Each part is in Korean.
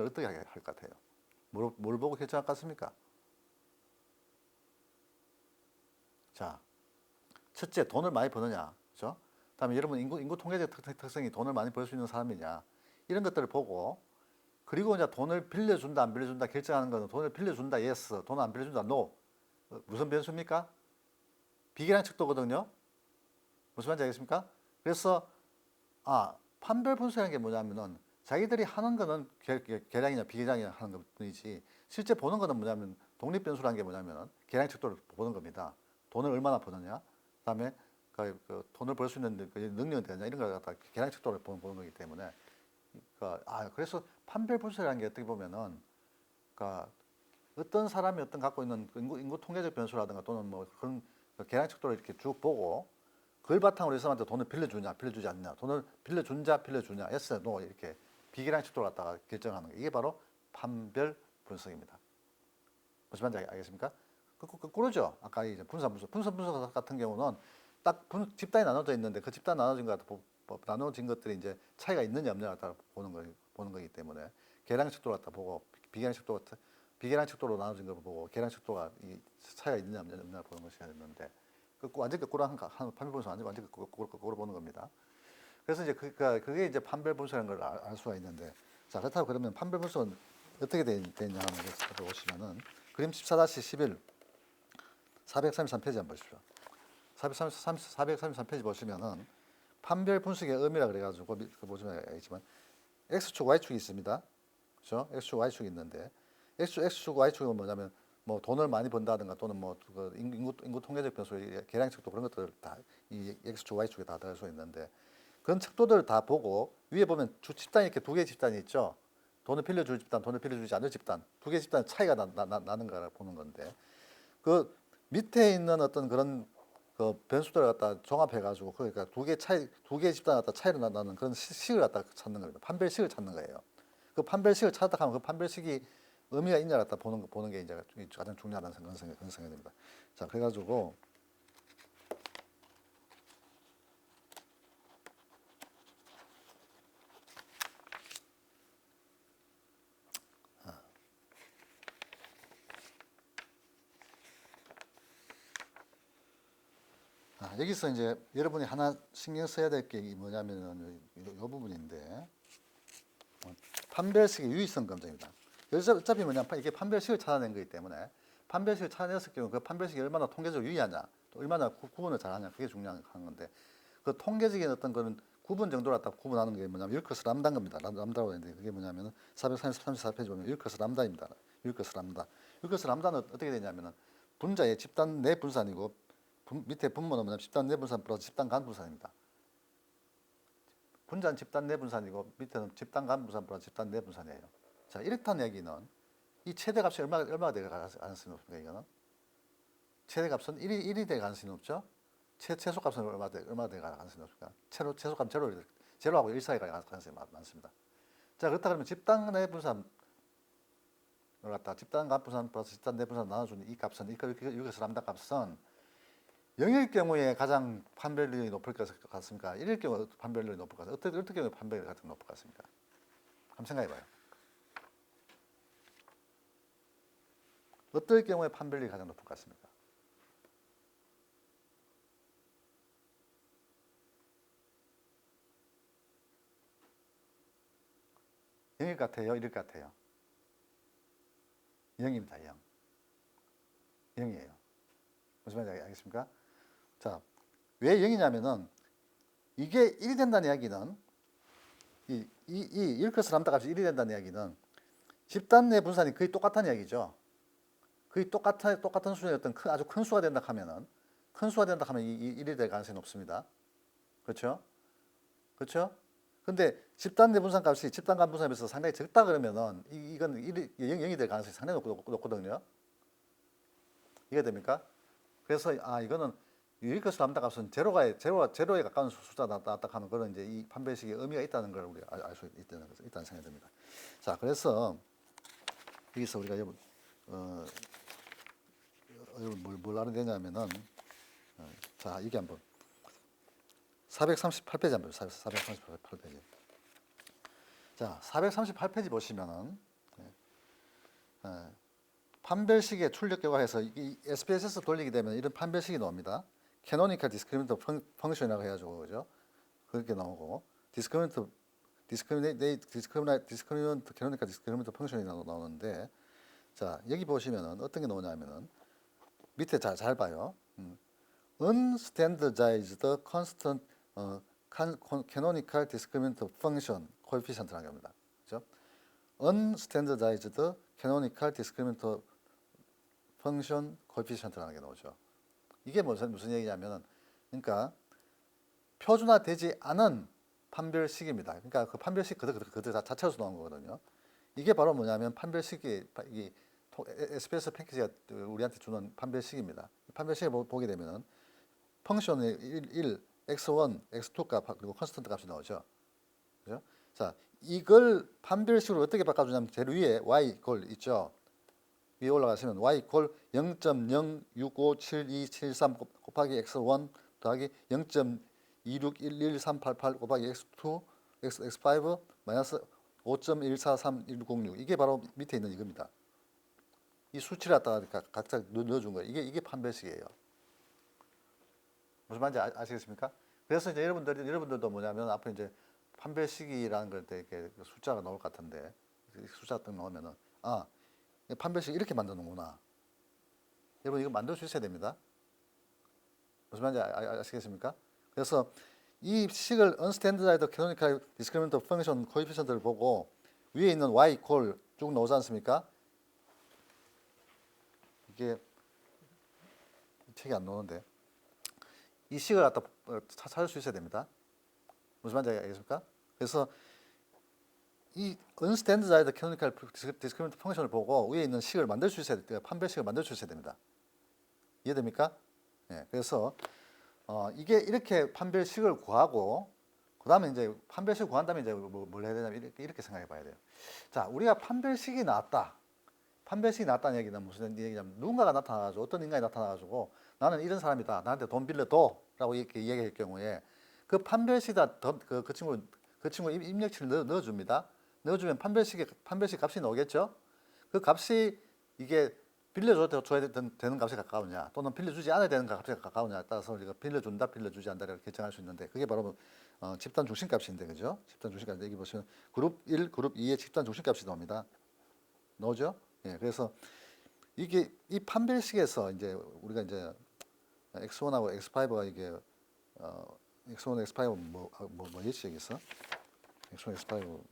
어떻게 할 것 같아요? 뭘 보고 결정할 것 같습니까? 자, 첫째 돈을 많이 버느냐, 그렇죠? 다음에 여러분 인구 통계적 특성이 돈을 많이 벌 수 있는 사람이냐 이런 것들을 보고 그리고 이제 돈을 빌려준다 안 빌려준다 결정하는 거는 돈을 빌려준다 yes, 돈 안 빌려준다 no. 무슨 변수입니까? 비계량 척도거든요. 무슨 말인지 알겠습니까? 그래서 판별 분수라는 게 뭐냐면은 자기들이 하는 거는 계량이냐 비계량이냐 하는 것 뿐이지 실제 보는 거는 뭐냐면 독립 변수라는 게 뭐냐면은 계량 척도를 보는 겁니다. 돈을 얼마나 버느냐, 그다음에 그 돈을 벌 수 있는 그 능력이 되느냐 이런 걸 갖다 계량 척도를 보는 거기 때문에 그래서 판별 분수라는 게 어떻게 보면은 그러니까 어떤 사람이 어떤 갖고 있는 인구 통계적 변수라든가 또는 뭐 그런 계량 척도를 이렇게 쭉 보고 그걸 바탕으로 이 사람한테 돈을 빌려주냐 빌려주지 않냐, 돈을 빌려주냐 yes, no 이렇게 비계량 척도를 갖다가 결정하는 거, 이게 바로 판별 분석입니다. 무슨 말인지 알겠습니까? 거꾸로죠. 아까 이제 분산 분석 같은 경우는 딱 집단이 나눠져 있는데 그 집단 나눠진 나눠진 것들이 이제 차이가 있느냐 없느냐 갖다 보는 거기 때문에 계량 척도를 갖다 보고 비계량 척도로 나눠진 걸 보고 계량 척도가 차이가 있느냐 없느냐 보는 것이 되는데 완전 거꾸로 한 판별 분석 완전 거꾸로 보는 겁니다. 그래서 이제 그게 이제 판별 분석이라는 걸 알 수가 있는데, 자 그렇다고 그러면 판별 분석은 어떻게 되냐 하는 것을 보시면은 그림 14-11 433페이지 한번 보십시오. 433페이지 보시면은 판별 분석의 의미라 그래가지고 보시면 알겠지만 x축 y축이 있습니다. 그렇죠? x축 y축이 있는데 x축 y축은 뭐냐면 뭐 돈을 많이 번다든가 또는 뭐 그 인구 통계적 변수 계량 척도 그런 것들 다 이 x축 y축에 다 들어갈 수 있는데 그런 척도들을 다 보고 위에 보면 집단이 이렇게 두 개의 집단이 있죠. 돈을 빌려줄 집단, 돈을 빌려주지 않을 집단, 두 개의 집단 차이가 나는 거를 보는 건데 그 밑에 있는 어떤 그런 그 변수들을 갖다 종합해가지고 그러니까 두 개의 집단 갖다 차이를 나는 그런 식을 갖다 찾는 겁니다. 판별식을 찾는 거예요. 그 판별식을 찾다 하면 그 판별식이 의미가 있냐 갖다 보는 게 이제 가장 중요하다는 그런 생각이 듭니다. 자, 그래가지고 여기서 이제 여러분이 하나 신경 써야 될 게 뭐냐면은 이 부분인데 판별식의 유의성 검증입니다. 여기서 어차피 뭐냐면 이게 판별식을 찾아낸 거기 때문에 판별식을 찾아냈을 경우 그 판별식이 얼마나 통계적으로 유의하냐, 또 얼마나 구분을 잘하냐 그게 중요한 건데 그 통계적인 어떤 그런 구분 정도를 갖다 구분하는 게 뭐냐면 율커스 람다인 겁니다. 람다라고 했는데 그게 뭐냐면은 434페이지 보면 율커스 람다입니다. 율커스 람다. 율커스 람다는 어떻게 되냐면은 분자의 집단 내 분산이고 밑에 분모는 뭐냐면 집단 내 분산 플러스 집단 간 분산입니다. 분자는 집단 내 분산이고 밑에는 집단 간 분산 플러스 집단 내 분산이에요. 자, 이렇다는 얘기는 이 최대값이 얼마가 될 가능성이 높습니까? 이거는 최대값은 1이 될 가능성이 높죠. 최소값은 얼마 될 가능성이 높습니까? 최소값 제로하고 1 사이가 가능성이 많습니다. 자, 그렇다 그러면 집단 내 분산을 갖다 집단 간 분산 플러스 집단 내 분산 나눠주는 이 값은 이것을 람다 값은 0일 경우에 가장 판별률이 높을 것 같습니까? 1일 경우 판별률이 높을 것 같습니까? 어떤 경우에 판별률이 가장 높을 것 같습니까? 한번 생각해봐요. 어떨 경우에 판별률이 가장 높을 것 같습니까? 0일 같아요? 1일 같아요? 0입니다. 0. 0이에요. 무슨 말인지 알겠습니까? 자, 왜 0이냐면은 이게 1이 된다는 이야기는 이 1커스 람다 값이 1이 된다는 이야기는 집단 내 분산이 거의 똑같다는 이야기죠. 거의 똑같은 수준의 어떤 아주 큰 수가 된다 하면은 큰 수가 된다 하면 이 1이 될 가능성이 높습니다. 그렇죠? 그렇죠? 근데 집단 내 분산 값이 집단 간 분산에 비해서 상당히 적다 그러면은 이건 0이 될 가능성이 상당히 높거든요. 이해가 됩니까? 그래서 이거는 유익커스 람다 값은 제로에 가까운 숫자 나왔다 하는 그런 이제 이 판별식의 의미가 있다는 걸 우리 알 수 있다는 생각이 듭니다. 자, 그래서 여기서 우리가 여러분 뭘 알아야 되냐면은 자, 이게 한번 438페이지 한번 보세요. 438페이지. 자, 438페이지 보시면은 판별식의 출력 결과에서 이 SPSS 돌리게 되면 이런 판별식이 나옵니다. 캐노니컬 디스크리미넌트 펑션이라고 해가지고 그죠? 그렇게 나오고 디스크리미넌트 캐노니컬 디스크리미넌트 펑션이 나오는데 자 여기 보시면은 어떤 게 나오냐면은 밑에 잘 봐요. unstandardized constant canonical discriminant function coefficient라는 겁니다. 그죠? unstandardized canonical discriminant function coefficient라는 게 나오죠. 이게 무슨 얘기냐면은 그러니까 표준화되지 않은 판별식입니다. 그러니까 그 판별식 그들 자체로서 나온 거거든요. 이게 바로 뭐냐면 판별식이 이 SPS 패키지가 우리한테 주는 판별식입니다. 판별식을 보게 되면은 펑션의 1, x1, x2 값 그리고 컨스턴트 값이 나오죠. 그죠? 자, 이걸 판별식으로 어떻게 바꿔주냐면 제일 위에 y 꼴 있죠. 위에 올라가시면 y 이퀄 0.0657273 곱하기 x1 더하기 0.26113888 곱하기 x2 x5 마이너스 5.143106 이게 바로 밑에 있는 이겁니다. 이 수치를 갖다가 각자 넣어준 거예요. 이게 판별식이에요. 무슨 말인지 아시겠습니까? 그래서 이제 여러분들도 뭐냐면 앞으로 이제 판별식이라는 걸 때 이렇게 숫자가 나올 것 같은데 숫자가 딱 나오면은 판별식 이렇게 만드는구나. 여러분 이거 만들 수 있어야 됩니다. 무슨 말인지 아시겠습니까? 그래서 이 식을 unstandardized canonical discriminant function coefficient를 보고 위에 있는 y equal 쭉 나오지 않습니까? 이게 책이 안 나오는데 이 식을 갖다 찾을 수 있어야 됩니다. 무슨 말인지 알겠습니까? 그래서 이 unstandardized canonical discriminant function을 보고 위에 있는 식을 만들 수 있어야 돼요. 판별식을 만들 수 있어야 됩니다. 이해됩니까? 네, 그래서 이게 이렇게 판별식을 구하고 그다음에 이제 판별식을 구한 다음에 이제 뭘 해야 되냐면 이렇게 생각해 봐야 돼요. 자, 우리가 판별식이 나왔다. 판별식이 나왔다는 얘기는 무슨 얘기냐면 누군가가 나타나가지고 어떤 인간이 나타나가지고 나는 이런 사람이다. 나한테 돈 빌려둬라고 이렇게 얘기할 경우에 그 판별식에다 그 친구 입력치를 넣어줍니다. 넣어주면 판별식 값이 나오겠죠. 그 값이 이게 빌려줘야 되는 값에 가까우냐 또는 빌려주지 않아야 되는 값에 가까우냐에 따라서 우리가 빌려준다 빌려주지 않는다를 결정할 수 있는데 그게 바로 집단 중심값인데 그죠? 집단 중심값 여기 보시면 그룹 1, 그룹 2의 집단 중심값이 나옵니다. 나오죠? 예, 그래서 이게 이 판별식에서 이제 우리가 이제 x1하고 x5가 이게 x1, x5는 뭐 예시겠어? x1, x5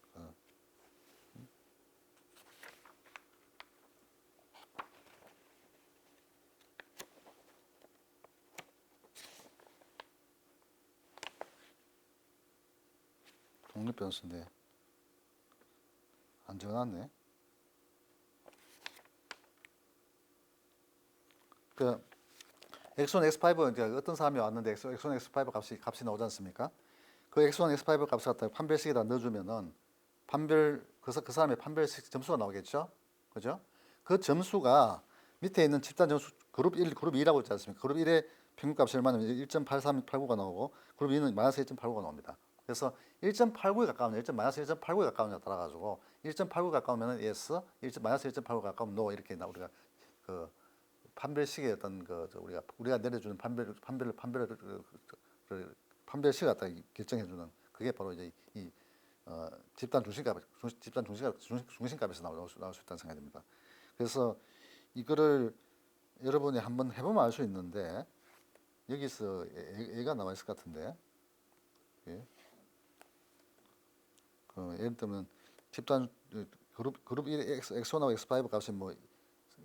독립 변수인데 안 적어놨네. 그 x1, x5 이제 어떤 사람이 왔는데 x1, x5 값이 나오지 않습니까? 그 x1, x5 값을 갖다 판별식에다 넣어주면은 그 사람의 판별식 점수가 나오겠죠, 그죠? 그 점수가 밑에 있는 집단 점수 그룹 1, 그룹 2라고 있지 않습니까? 그룹 1의 평균값이 얼마냐면 1.8389가 나오고 그룹 2는 마이너스 1.89가 나옵니다. 그래서 1.89에 가까우면 마이너스 1.89에 가까우냐에 따라 가지고 1.89에 가까우면 yes, 마이너스 1.89에 가까우면 no 이렇게 우리가 그 판별식의 어떤 우리가 내려주는 판별식 갖다 결정해주는 그게 바로 이제 이 집단 중심값에서 나올 수 있다는 생각이 듭니다. 그래서 이거를 여러분이 한번 해보면 알 수 있는데 여기서 얘가 나와 있을 것 같은데 예. 예를 들면 집단 그룹 1의 x1하고 x5 값이 뭐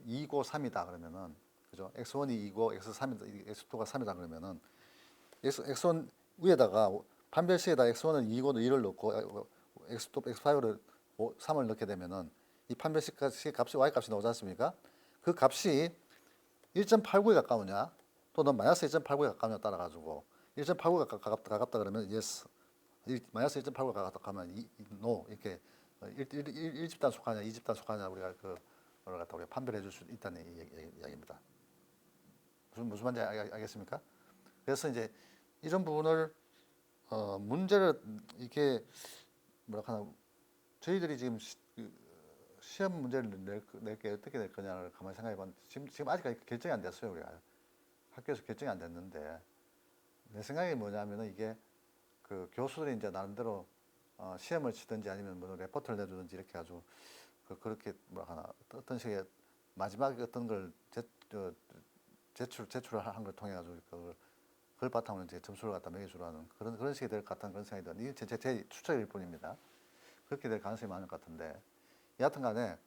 2고 3이다 그러면은 그죠? x1이 2고 x3이 x2가 3이다 그러면은 x1 위에다가 판별식에다 x1은 2고 2를 넣고 x2, x5를 3을 넣게 되면은 이 판별식 값이 y 값이 나오지 않습니까? 그 값이 1.89에 가까우냐 또는 마이너스 1.89에 가까우냐 따라 가지고 1.89가 가깝다 그러면 yes, 마이너스 1.89가 가깝다 하면 no 이렇게 1집단 속하냐 2집단 속하냐 우리가 그걸 갖다 우리가 판별해 줄 수 있다는 이야기입니다. 무슨 말인지 알겠습니까? 그래서 이제 이런 부분을 문제를 이게 뭐라 하나 저희들이 지금 시험 문제를 낼게 어떻게 될 거냐를 가만히 생각해 봤는데 지금 아직까지 결정이 안 됐어요. 우리가 학교에서 결정이 안 됐는데 내 생각이 뭐냐면은 이게 그 교수들이 이제 나름대로 시험을 치든지 아니면 뭐 레포트를 내주든지 이렇게 아주 그렇게 뭐라 하나 어떤 식의 마지막에 어떤 걸 제출을 한 걸 통해 가지고 그걸 바탕으로 이제 점수를 갖다 매겨주려 하는 그런 식이 될 것 같다는 그런 생각이 듭니다. 이게 제 추측일 뿐입니다. 그렇게 될 가능성이 많을 것 같은데 여하튼간에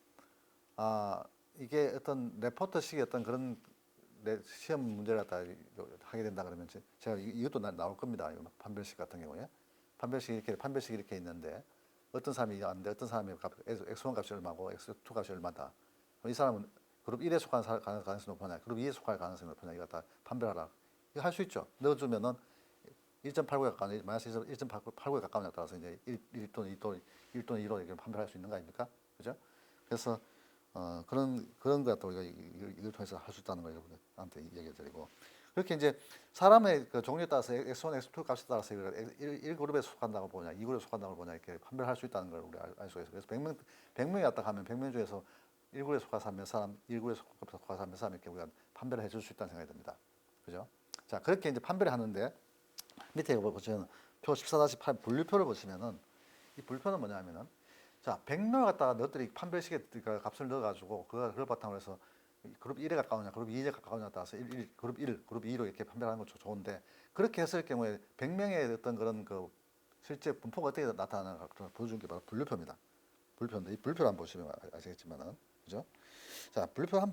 이게 어떤 레포트식의 어떤 그런 시험 문제를 갖다 하게 된다 그러면 제가 이것도 나올 겁니다. 판별식 같은 경우에 판별식이 이렇게 있는데 어떤 사람이 안돼 어떤 사람이 x1 값이 얼마고 x2 값이 얼마다. 그럼 이 사람은 그룹 1에 속한 가능성이 높으냐 그룹 2에 속할 가능성이 높으냐 이거 다 판별하라. 이거 할 수 있죠. 넣어주면은 1.89에 가까운 마이너스 1.89에 가까우냐에 따라서 이제 1 또는 2 또는 1 또는 2로 이렇게 판별할 수 있는 거 아닙니까? 그죠? 그래서 그런 것도 우리가 이걸 통해서 할 수 있다는 걸 여러분한테 얘기해 드리고 그렇게 이제 사람의 그 종류에 따라서 X1, X2 값에 따라서 1그룹에 속한다고 보냐, 2그룹에 속한다고 보냐 이렇게 판별할 수 있다는 걸 우리 알 수가 있어요. 그래서 100명이 왔다 가면 100명 중에서 1그룹에 속한 몇 사람, 1그룹에 속한 몇 사람 이렇게 우리가 판별을 해줄 수 있다는 생각이 듭니다. 그죠? 자, 그렇게 이제 판별을 하는데 밑에 이거 보시면 표 14-8 분류표를 보시면은 이 분류표는 뭐냐면은 자, 100명을 갖다가 너희들이 판별식에 값을 넣어가지고 그걸 바탕으로 해서 그룹 1에 가까우냐, 그룹 2에 가까우냐에 따라서 그룹 1, 그룹 2로 이렇게 판별하는 것도 좋은데 그렇게 했을 경우에 100명의 어떤 그런 그 실제 분포가 어떻게 나타나는가 보여준 게 바로 분류표입니다. 분류표인데 이 분류표를 한번 보시면 아시겠지만은 그죠? 자, 분류표 한번